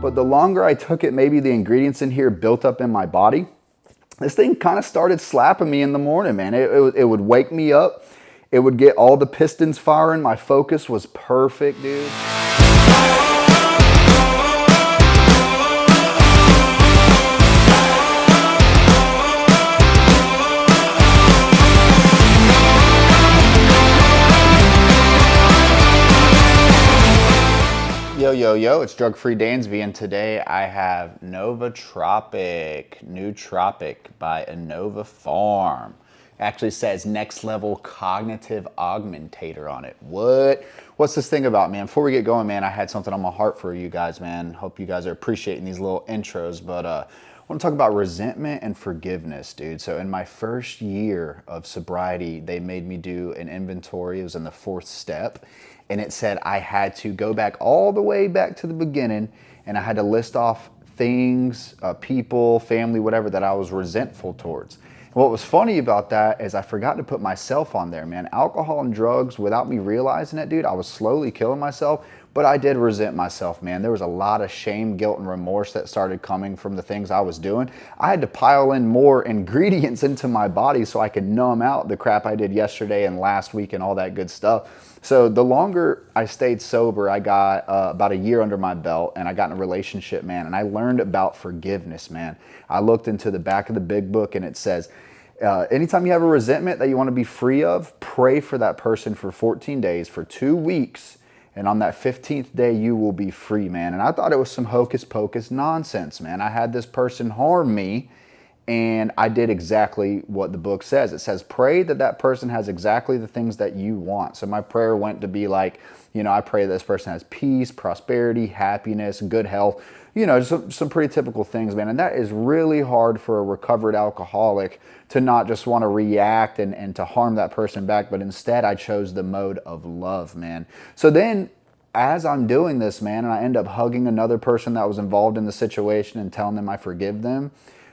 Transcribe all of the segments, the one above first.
but the longer I took it, maybe the ingredients in here built up in my body. This thing kind of started slapping me in the morning, man. It would wake me up. It would get all the pistons firing. My focus was perfect, dude. Yo, it's Drug-Free Dansby, and today I have Novatropic, Nootropic by InnovaPharm. Actually says next level cognitive augmentator on it. What's this thing about, man? Before we get going, man, I had something on my heart for you guys, man. Hope you guys are appreciating these little intros, but I want to talk about resentment and forgiveness, dude. So in my first year of sobriety, they made me do an inventory. It was in the 4th step, and it said I had to go back all the way back to the beginning, and I had to list off things, people, family, whatever, that I was resentful towards. What was funny about that is I forgot to put myself on there, man. Alcohol and drugs, without me realizing it, dude, I was slowly killing myself, but I did resent myself, man. There was a lot of shame, guilt, and remorse that started coming from the things I was doing. I had to pile in more ingredients into my body so I could numb out the crap I did yesterday and last week and all that good stuff. So the longer I stayed sober, I got about a year under my belt, and I got in a relationship, man, and I learned about forgiveness, man. I looked into the back of the big book, and it says, anytime you have a resentment that you want to be free of, pray for that person for 14 days, for 2 weeks, and on that 15th day, you will be free, man. And I thought it was some hocus pocus nonsense, man. I had this person harm me, and I did exactly what the book says. It says, pray that that person has exactly the things that you want. So my prayer went to be like, you know, I pray that this person has peace, prosperity, happiness, good health, you know, some pretty typical things, man. And that is really hard for a recovered alcoholic to not just want to react and to harm that person back, but instead I chose the mode of love, man. So then as I'm doing this, man, and I end up hugging another person that was involved in the situation and telling them I forgive them,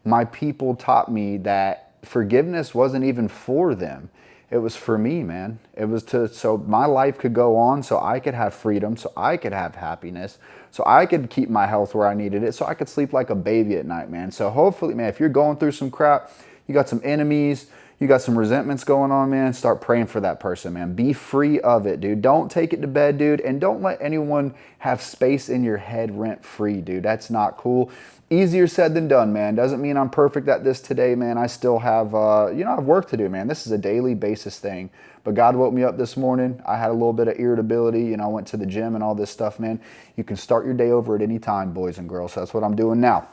my people taught me that forgiveness wasn't even for them. It was for me, man. It was so my life could go on, so I could have freedom, so I could have happiness, so I could keep my health where I needed it, so I could sleep like a baby at night, man. So hopefully, man, if you're going through some crap, you got some enemies, you got some resentments going on, man, start praying for that person, man. Be free of it, dude. Don't take it to bed, dude, and don't let anyone have space in your head rent-free, dude. That's not cool. Easier said than done, man. Doesn't mean I'm perfect at this today, man. I still have, I have work to do, man. This is a daily basis thing. But God woke me up this morning. I had a little bit of irritability. I went to the gym and all this stuff, man. You can start your day over at any time, boys and girls. So that's what I'm doing now.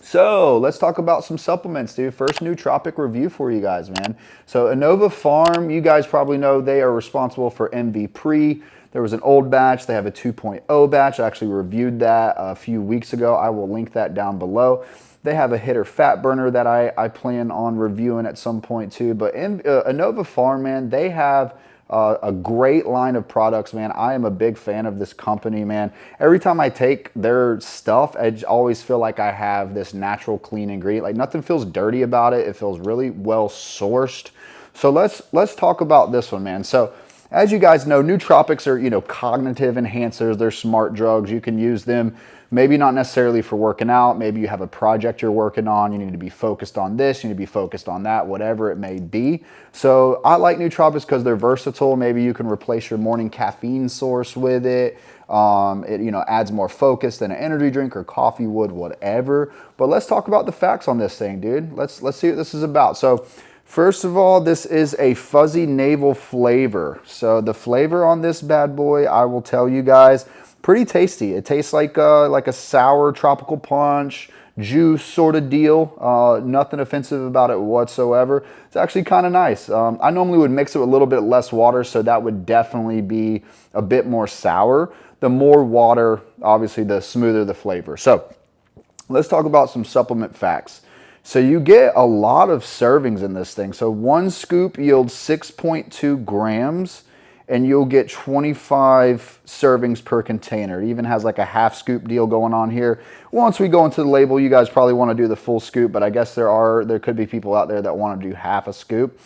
So let's talk about some supplements, dude. First nootropic review for you guys, man. So InnovaPharm, you guys probably know they are responsible for MVPre. There was an old batch. They have a 2.0 batch. I actually reviewed that a few weeks ago. I will link that down below. They have a hitter fat burner that I plan on reviewing at some point too. But InnovaPharm, man, they have a great line of products, man. I am a big fan of this company, man. Every time I take their stuff, I always feel like I have this natural, clean ingredient. Like nothing feels dirty about it. It feels really well sourced. So let's talk about this one, man. So as you guys know, nootropics are, cognitive enhancers. They're smart drugs. You can use them, maybe not necessarily for working out. Maybe you have a project you're working on. You need to be focused on this. You need to be focused on that, whatever it may be. So I like nootropics because they're versatile. Maybe you can replace your morning caffeine source with it. It adds more focus than an energy drink or coffee would, whatever. But let's talk about the facts on this thing, dude. Let's see what this is about. So first of all, this is a fuzzy navel flavor. So the flavor on this bad boy, I will tell you guys, pretty tasty. It tastes like a sour tropical punch, juice sort of deal. Nothing offensive about it whatsoever. It's actually kind of nice. I normally would mix it with a little bit less water, so that would definitely be a bit more sour. The more water, obviously, the smoother the flavor. So let's talk about some supplement facts. So you get a lot of servings in this thing. So 1 scoop yields 6.2 grams, and you'll get 25 servings per container. It even has like a half scoop deal going on here. Once we go into the label, you guys probably want to do the full scoop, but I guess there could be people out there that want to do half a scoop.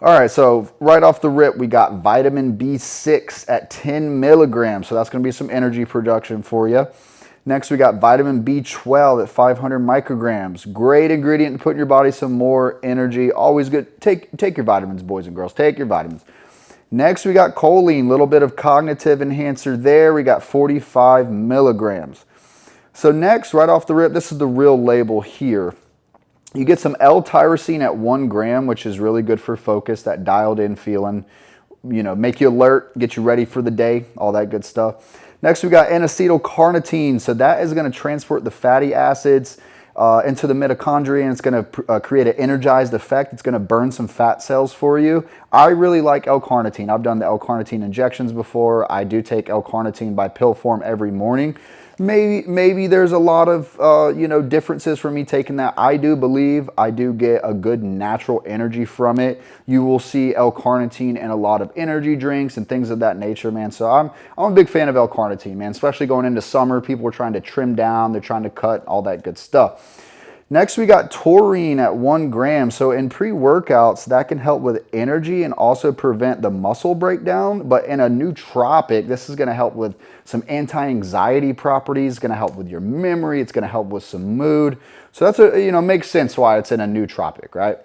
All right, so right off the rip, we got vitamin B6 at 10 milligrams. So that's going to be some energy production for you. Next, we got vitamin B12 at 500 micrograms. Great ingredient to put in your body some more energy. Always good. Take your vitamins, boys and girls. Take your vitamins. Next, we got choline, a little bit of cognitive enhancer there. We got 45 milligrams. So next, right off the rip, this is the real label here. You get some L-tyrosine at 1 gram, which is really good for focus, that dialed in feeling, you know, make you alert, get you ready for the day, all that good stuff. Next, we got N-acetylcarnitine. So that is going to transport the fatty acids into the mitochondria, and it's going to create an energized effect. It's going to burn some fat cells for you. I really like L-carnitine. I've done the L-carnitine injections before. I do take L-carnitine by pill form every morning. Maybe there's a lot of you know, differences for me taking that. I do believe I do get a good natural energy from it. You will see L-carnitine in a lot of energy drinks and things of that nature, man. So I'm a big fan of L-carnitine, man, especially going into summer. People are trying to trim down, they're trying to cut, all that good stuff. Next, we got taurine at 1 gram. So in pre-workouts, that can help with energy and also prevent the muscle breakdown. But in a nootropic, this is going to help with some anti-anxiety properties. It's going to help with your memory. It's going to help with some mood. So that's you know, makes sense why it's in a nootropic, right?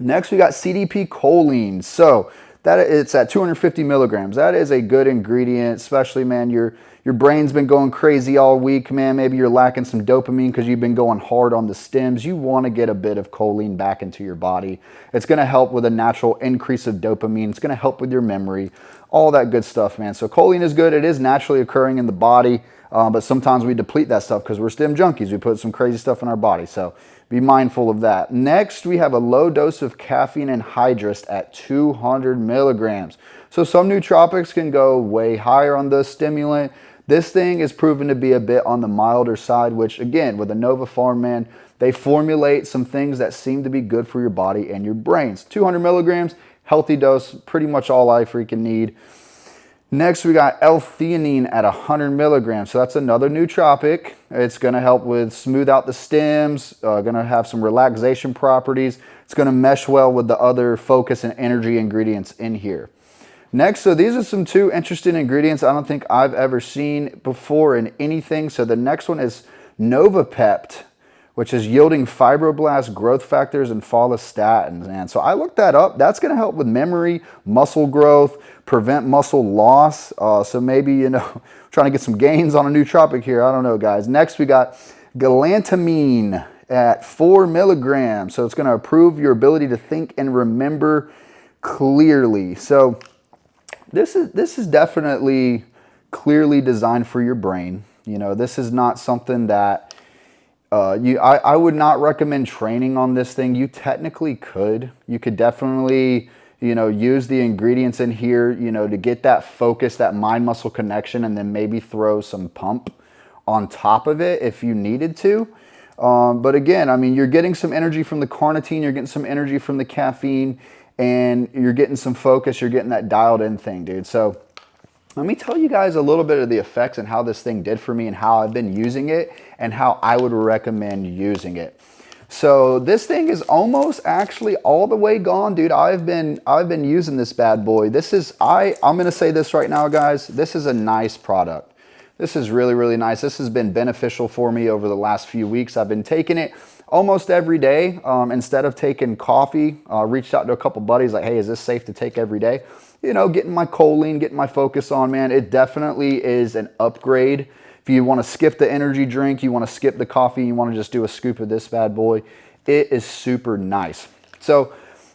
Next, we got CDP choline. So that it's at 250 milligrams. That is a good ingredient, especially, man, your brain's been going crazy all week, man. Maybe you're lacking some dopamine because you've been going hard on the stems. You want to get a bit of choline back into your body. It's going to help with a natural increase of dopamine. It's going to help with your memory, all that good stuff, man. So choline is good. It is naturally occurring in the body, but sometimes we deplete that stuff because we're stem junkies. We put some crazy stuff in our body, so be mindful of that. Next, we have a low dose of caffeine anhydrous at 200 milligrams. So some nootropics can go way higher on the stimulant. This thing is proven to be a bit on the milder side, which again, with InnovaPharm, man, they formulate some things that seem to be good for your body and your brains. 200 milligrams, healthy dose, pretty much all I freaking need. Next, we got L-theanine at 100 milligrams. So that's another nootropic. It's going to help with smooth out the stems, going to have some relaxation properties. It's going to mesh well with the other focus and energy ingredients in here. Next, so these are some 2 interesting ingredients I don't think I've ever seen before in anything. So the next one is NovaPept, which is yielding fibroblast growth factors and follistatins. And so I looked that up. That's going to help with memory, muscle growth, prevent muscle loss. So maybe, you know, trying to get some gains on a nootropic here. I don't know, guys. Next, we got galantamine at 4 milligrams. So it's going to improve your ability to think and remember clearly. So this is definitely clearly designed for your brain. You know, this is not something that I would not recommend training on this thing. You technically could. You could definitely, you know, use the ingredients in here, you know, to get that focus, that mind-muscle connection, and then maybe throw some pump on top of it if you needed to. But again, I mean, you're getting some energy from the carnitine, you're getting some energy from the caffeine, and you're getting some focus, you're getting that dialed in thing, dude. So let me tell you guys a little bit of the effects and how this thing did for me and how I've been using it and how I would recommend using it. So this thing is almost actually all the way gone, dude. I've been using this bad boy. This is, I'm gonna say this right now, guys. This is a nice product. This is really, really nice. This has been beneficial for me over the last few weeks. I've been taking it almost every day. Instead of taking coffee, reached out to a couple buddies like, hey, is this safe to take every day? You know, getting my choline, getting my focus on, man. It definitely is an upgrade. If you want to skip the energy drink, you want to skip the coffee, you want to just do a scoop of this bad boy, it is super nice. So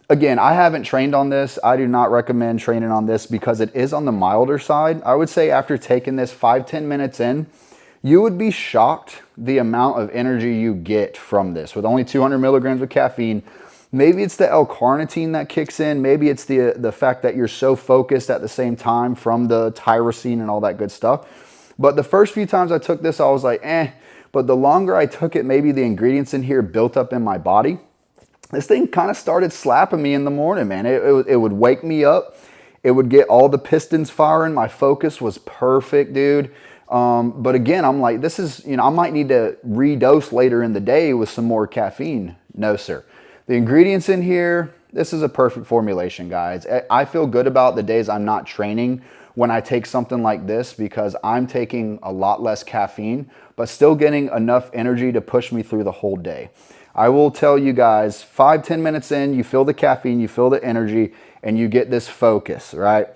again, I haven't trained on this. I do not recommend training on this because it is on the milder side. I would say after taking this 5-10 minutes in, you would be shocked the amount of energy you get from this. With only 200 milligrams of caffeine, maybe it's the L-carnitine that kicks in. Maybe it's the fact that you're so focused at the same time from the tyrosine and all that good stuff. But the first few times I took this, I was like, eh. But the longer I took it, maybe the ingredients in here built up in my body. This thing kind of started slapping me in the morning, man. It would wake me up. It would get all the pistons firing. My focus was perfect, dude. But again, I'm like, this is, you know, I might need to redose later in the day with some more caffeine. No, sir. The ingredients in here, this is a perfect formulation, guys. I feel good about the days I'm not training when I take something like this because I'm taking a lot less caffeine, but still getting enough energy to push me through the whole day. I will tell you guys, 5-10 minutes in, you feel the caffeine, you feel the energy, and you get this focus, right?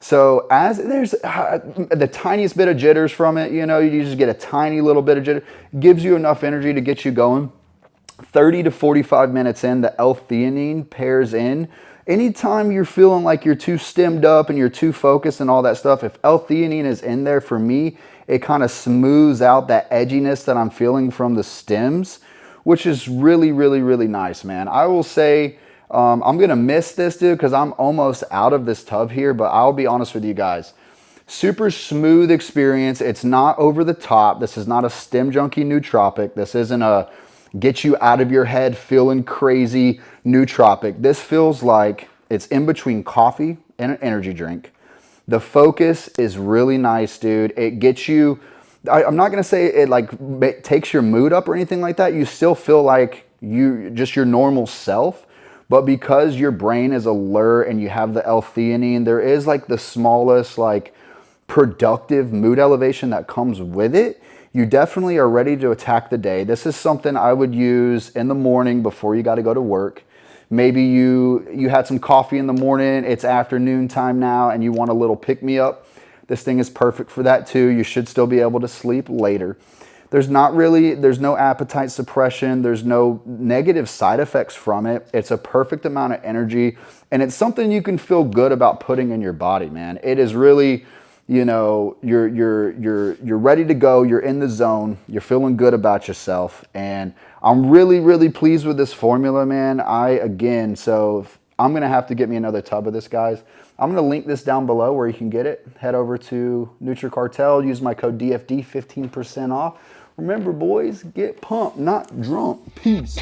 So as there's the tiniest bit of jitters from it, you know, you just get a tiny little bit of jitter, gives you enough energy to get you going. 30 to 45 minutes in, the L-theanine pairs in. Anytime you're feeling like you're too stemmed up and you're too focused and all that stuff, if L-theanine is in there, for me, it kind of smooths out that edginess that I'm feeling from the stems, which is really, really, really nice, man. I will say I'm going to miss this, dude, because I'm almost out of this tub here, but I'll be honest with you guys. Super smooth experience. It's not over the top. This is not a stem junkie nootropic. This isn't a get you out of your head feeling crazy nootropic. This feels like it's in between coffee and an energy drink. The focus is really nice, dude. It gets you, I'm not going to say it like takes your mood up or anything like that. You still feel like you just your normal self, but because your brain is alert and you have the L-theanine, there is like the smallest like productive mood elevation that comes with it. You definitely are ready to attack the day. This is something I would use in the morning before you got to go to work. Maybe you had some coffee in the morning, it's afternoon time now, and you want a little pick-me-up. This thing is perfect for that too. You should still be able to sleep later. There's no appetite suppression. There's no negative side effects from it. It's a perfect amount of energy, and it's something you can feel good about putting in your body, man. It is really, you know, you're ready to go. You're in the zone. You're feeling good about yourself, and I'm really, really pleased with this formula, man. So I'm gonna have to get me another tub of this, guys. I'm gonna link this down below where you can get it. Head over to NutriCartel. Use my code DFD, 15% off. Remember, boys, get pumped, not drunk. Peace.